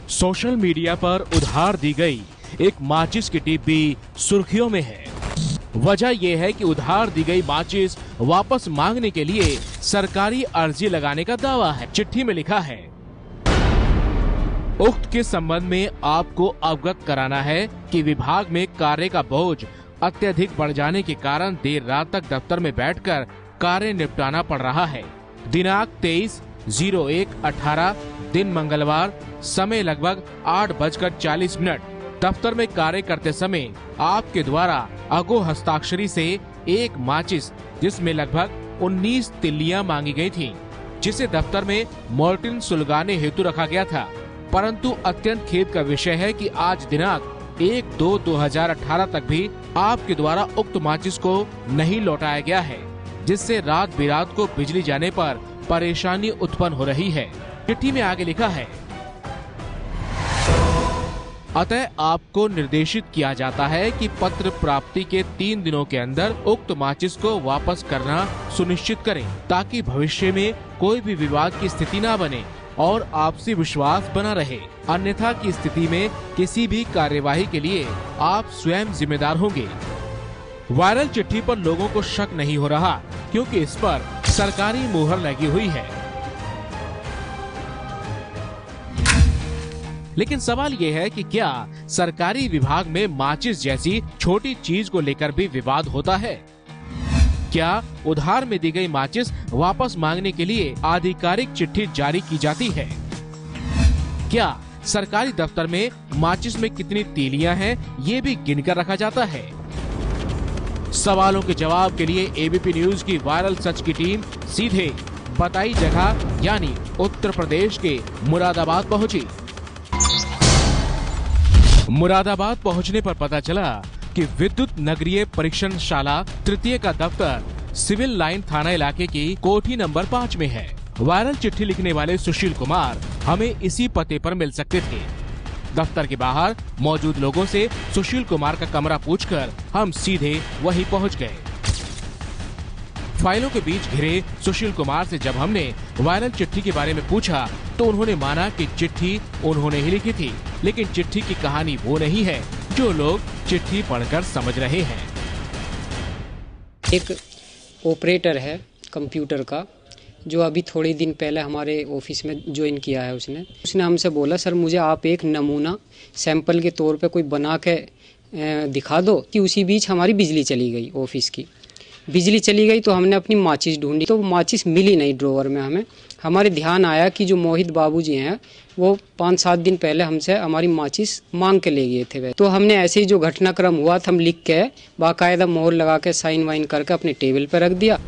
Social media पर उधार दी गई एक माचिस की डिब्बी सुर्खियों में है। वजह यह है कि उधार दी गई माचिस वापस मांगने के लिए सरकारी अर्जी लगाने का दावा है। चिट्ठी में लिखा है, उक्त के संबंध में आपको अवगत कराना है कि विभाग में कार्य का बोझ अत्यधिक बढ़ जाने के कारण देर रात तक दफ्तर में बैठकर कार्य निपटाना पड़ रहा है। दिनांक 23/01/18 दिन मंगलवार, समय लगभग 8:40 दफ्तर में कार्य करते समय आपके द्वारा अगो हस्ताक्षरी से एक माचिस जिसमें लगभग 19 तिल्लियां मांगी गई थी, जिसे दफ्तर में मोर्टिन सुलगाने हेतु रखा गया था। परंतु अत्यंत खेद का विषय है कि आज दिनांक 1/2/2018 तक भी आपके द्वारा उक्त माचिस को नहीं लौटाया गया है, जिससे रात बिरात को बिजली जाने पर परेशानी उत्पन्न हो रही है। चिट्ठी में आगे लिखा है, अतः आपको निर्देशित किया जाता है कि पत्र प्राप्ति के 3 दिनों के अंदर उक्त माचिस को वापस करना सुनिश्चित करें, ताकि भविष्य में कोई भी विवाद की स्थिति न बने और आपसी विश्वास बना रहे। अन्यथा की स्थिति में किसी भी कार्यवाही के लिए आप स्वयं जिम्मेदार होंगे। वायरल चिट्ठी पर लोगों को शक नहीं हो रहा, क्योंकि इस पर सरकारी मुहर लगी हुई है। लेकिन सवाल ये है कि क्या सरकारी विभाग में माचिस जैसी छोटी चीज को लेकर भी विवाद होता है? क्या उधार में दी गई माचिस वापस मांगने के लिए आधिकारिक चिट्ठी जारी की जाती है? क्या सरकारी दफ्तर में माचिस में कितनी तीलियां हैं, ये भी गिनकर रखा जाता है? सवालों के जवाब के लिए एबीपी न्यूज की वायरल सच की टीम सीधे बताई जगह यानी उत्तर प्रदेश के मुरादाबाद पहुंची। मुरादाबाद पहुंचने पर पता चला कि विद्युत नगरीय परीक्षणशाला तृतीय का दफ्तर सिविल लाइन थाना इलाके की कोठी नंबर 5 में है। वायरल चिट्ठी लिखने वाले सुशील कुमार हमें इसी पते पर मिल सकते थे। दफ्तर के बाहर मौजूद लोगों से सुशील कुमार का कमरा पूछकर हम सीधे वहीं पहुंच गए। फाइलों के बीच घिरे सुशील कुमार से जब हमने वायरल चिट्ठी के बारे में पूछा तो उन्होंने माना कि चिट्ठी उन्होंने ही लिखी थी, लेकिन चिट्ठी की कहानी वो नहीं है जो लोग चिट्ठी पढ़कर समझ रहे हैं। एक ऑपरेटर है कंप्यूटर का, जो अभी थोड़े दिन पहले हमारे ऑफिस में ज्वाइन किया है। उसने हमसे बोला, सर मुझे आप एक नमूना सैंपल के तौर पे कोई बना के दिखा दो। कि उसी बीच हमारी बिजली चली गई, ऑफिस की बिजली चली गई। तो हमने अपनी माचिस ढूंढी तो माचिस मिली नहीं ड्रॉवर में। हमारे ध्यान आया कि जो मोहित बाबूजी हैं वो 5-7 दिन पहले हमसे हमारी माचिस मांग के ले गए थे। तो हमने ऐसे ही जो घटनाक्रम हुआ था हम लिख के बाकायदा मोहर लगा के साइन वाइन करके अपने टेबल पर रख दिया।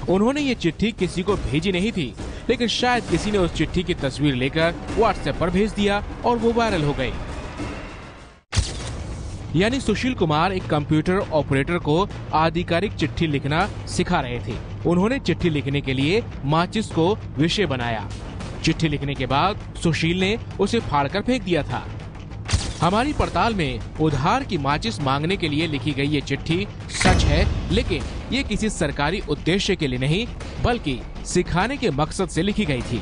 उन्होंने ये चिट्ठी किसी को भेजी नहीं थी, लेकिन शायद किसी ने उस चिट्ठी की तस्वीर लेकर व्हाट्सएप पर भेज दिया और वो वायरल हो गई। यानी सुशील कुमार एक कंप्यूटर ऑपरेटर को आधिकारिक चिट्ठी लिखना सिखा रहे थे। उन्होंने चिट्ठी लिखने के लिए माचिस को विषय बनाया। चिट्ठी लिखने के बाद सुशील ने उसे फाड़कर फेंक दिया था। हमारी पड़ताल में उधार की माचिस मांगने के लिए लिखी गई ये चिट्ठी सच है, लेकिन ये किसी सरकारी उद्देश्य के लिए नहीं बल्कि सिखाने के मकसद से लिखी गई थी।